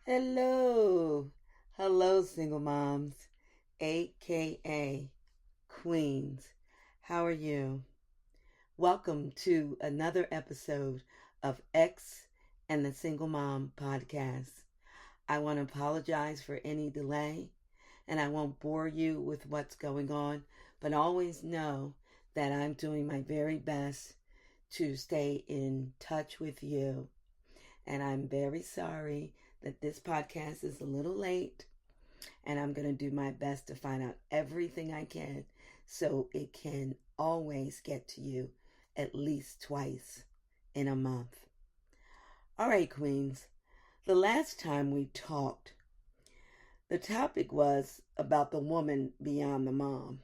Hello. Hello, single moms, aka queens. How are you? Welcome to another episode of X and the Single Mom podcast. I want to apologize for any delay and I won't bore you with what's going on, but always know that I'm doing my very best to stay in touch with you. And I'm very sorry that this podcast is a little late, and I'm going to do my best to find out everything I can so it can always get to you at least twice in a month. All right, Queens. The last time we talked, the topic was about the woman beyond the mom.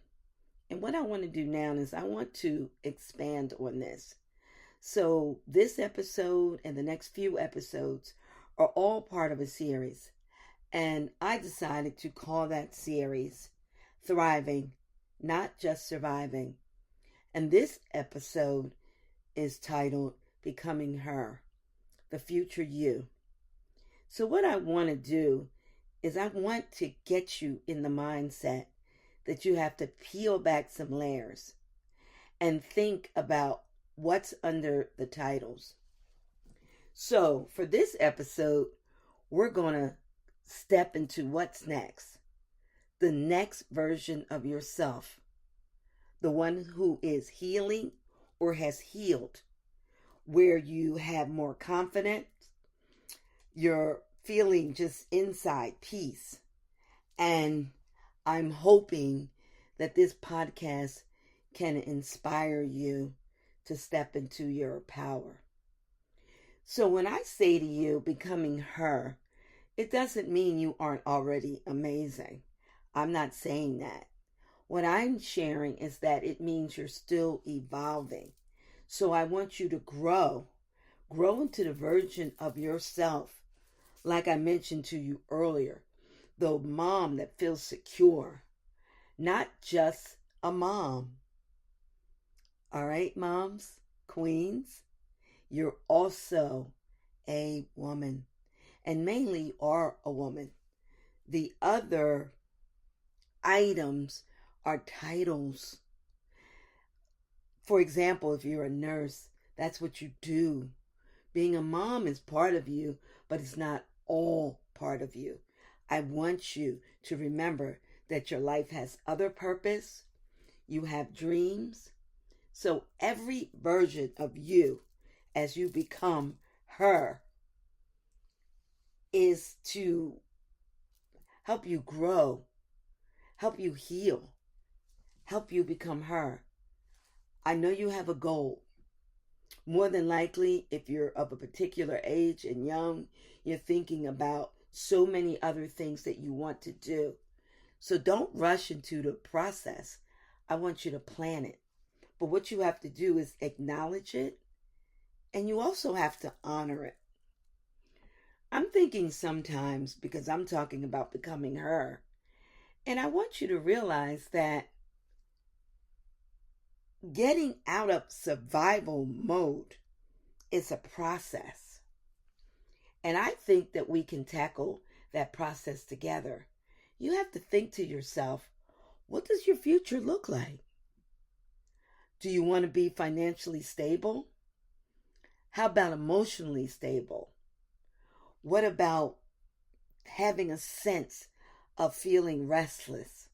And what I want to do now is I want to expand on this. So, this episode and the next few episodes are all part of a series. And I decided to call that series Thriving, Not Just Surviving. And this episode is titled Becoming Her, the Future You. So, what I want to do is I want to get you in the mindset that you have to peel back some layers and think about what's under the titles. So, for this episode, we're going to step into what's next. The next version of yourself. The one who is healing or has healed, where you have more confidence, you're feeling just inside peace. And I'm hoping that this podcast can inspire you to step into your power. So when I say to you, becoming her, it doesn't mean you aren't already amazing. I'm not saying that. What I'm sharing is that it means you're still evolving. So I want you to grow into the version of yourself, like I mentioned to you earlier, the mom that feels secure, not just a mom. All right, moms, queens, you're also a woman, and mainly are a woman. The other items are titles. For example, if you're a nurse, that's what you do. Being a mom is part of you, but it's not all part of you. I want you to remember that your life has other purpose. You have dreams. So every version of you, as you become her, is to help you grow, help you heal, help you become her. I know you have a goal. More than likely, if you're of a particular age and young, you're thinking about so many other things that you want to do. So don't rush into the process. I want you to plan it. But what you have to do is acknowledge it, and you also have to honor it. I'm thinking sometimes, because I'm talking about becoming her, and I want you to realize that getting out of survival mode is a process. And I think that we can tackle that process together. You have to think to yourself, what does your future look like? Do you want to be financially stable? How about emotionally stable? What about having a sense of feeling restless?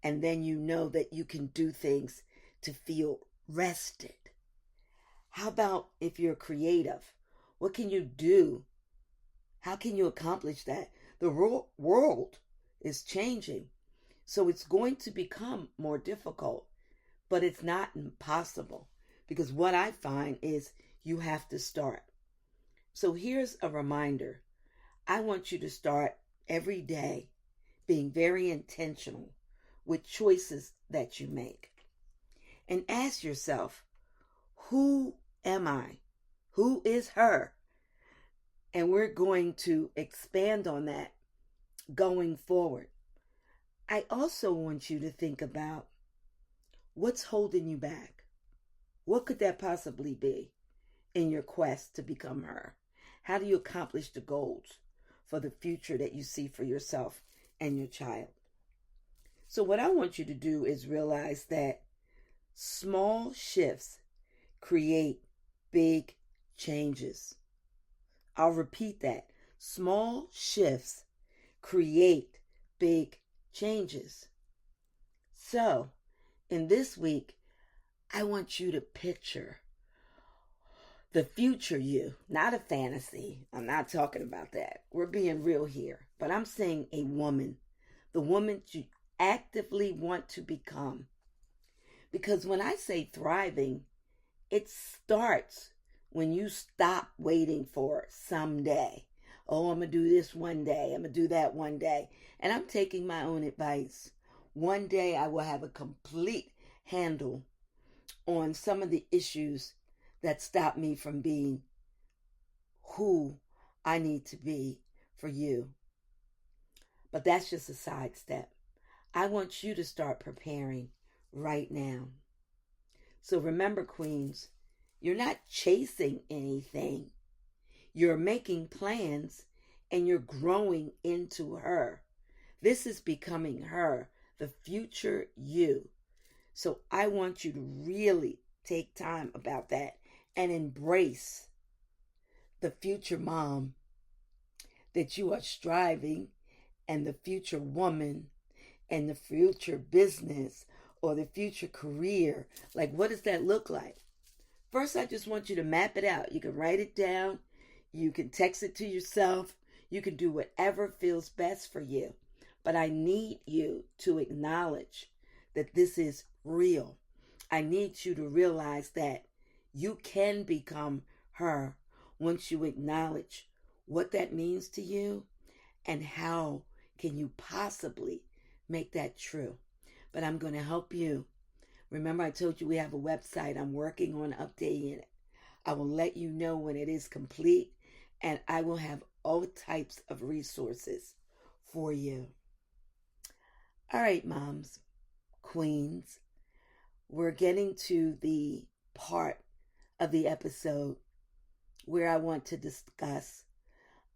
And then you know that you can do things to feel rested. How about if you're creative? What can you do? How can you accomplish that? The world is changing, so it's going to become more difficult, but it's not impossible, because what I find is you have to start. So here's a reminder. I want you to start every day being very intentional with choices that you make. And ask yourself, who am I? Who is her? And we're going to expand on that going forward. I also want you to think about what's holding you back. What could that possibly be in your quest to become her? How do you accomplish the goals? for the future that you see for yourself and your child. So what I want you to do is realize that small shifts create big changes. I'll repeat that. Small shifts create big changes. So, in this week, I want you to picture the future you, not a fantasy. I'm not talking about that. We're being real here. But I'm saying a woman, the woman you actively want to become. Because when I say thriving, it starts when you stop waiting for someday. Oh, I'm going to do this one day. I'm going to do that one day. And I'm taking my own advice. One day I will have a complete handle on some of the issues that stop me from being who I need to be for you. But that's just a sidestep. I want you to start preparing right now. So remember, Queens, you're not chasing anything. You're making plans and you're growing into her. This is becoming her, the future you. So I want you to really take time about that and embrace the future mom that you are striving, and the future woman, and the future business or the future career. Like, what does that look like? First, I just want you to map it out. You can write it down. You can text it to yourself. You can do whatever feels best for you. But I need you to acknowledge that this is real. I need you to realize that you can become her once you acknowledge what that means to you and how can you possibly make that true. But I'm going to help you. Remember, I told you we have a website. I'm working on updating it. I will let you know when it is complete, and I will have all types of resources for you. All right, moms, queens, we're getting to the part of the episode where I want to discuss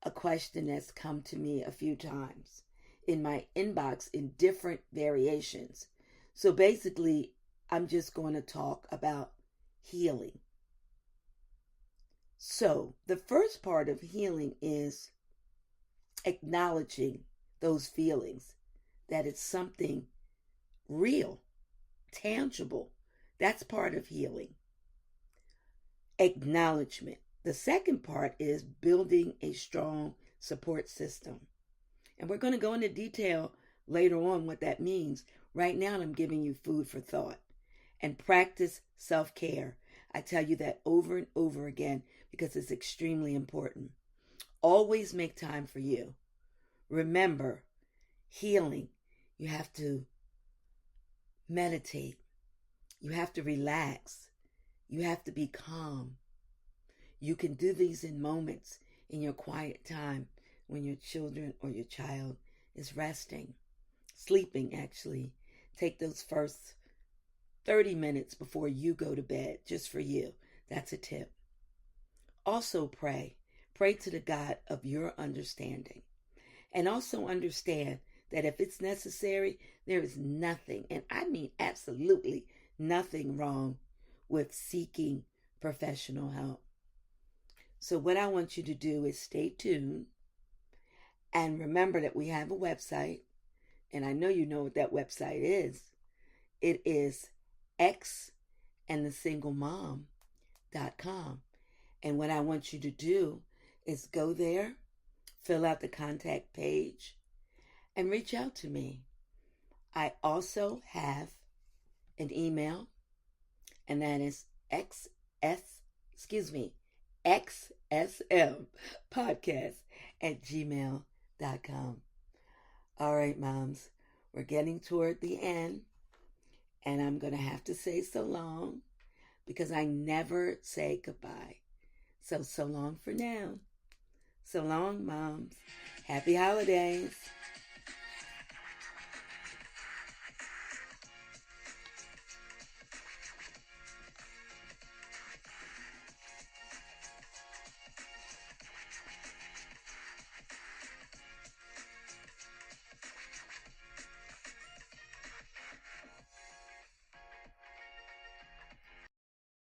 a question that's come to me a few times in my inbox in different variations. So basically, I'm just going to talk about healing. So the first part of healing is acknowledging those feelings, that it's something real, tangible. That's part of healing. Acknowledgement. The second part is building a strong support system. And we're going to go into detail later on what that means. Right now, I'm giving you food for thought. And practice self-care. I tell you that over and over again because it's extremely important. Always make time for you. Remember, healing, you have to meditate. You have to relax. You have to be calm. You can do these in moments in your quiet time when your children or your child is resting, sleeping actually. Take those first 30 minutes before you go to bed, just for you. That's a tip. Also pray. Pray to the God of your understanding. And also understand that if it's necessary, there is nothing, and I mean absolutely nothing wrong with seeking professional help. So what I want you to do is stay tuned and remember that we have a website, and I know you know what that website is. It is xandthesinglemom.com. And what I want you to do is go there, fill out the contact page, and reach out to me. I also have an email, and that is xsmpodcast@gmail.com. All right, moms, we're getting toward the end, and I'm going to have to say so long because I never say goodbye. So long for now. So long, moms. Happy holidays.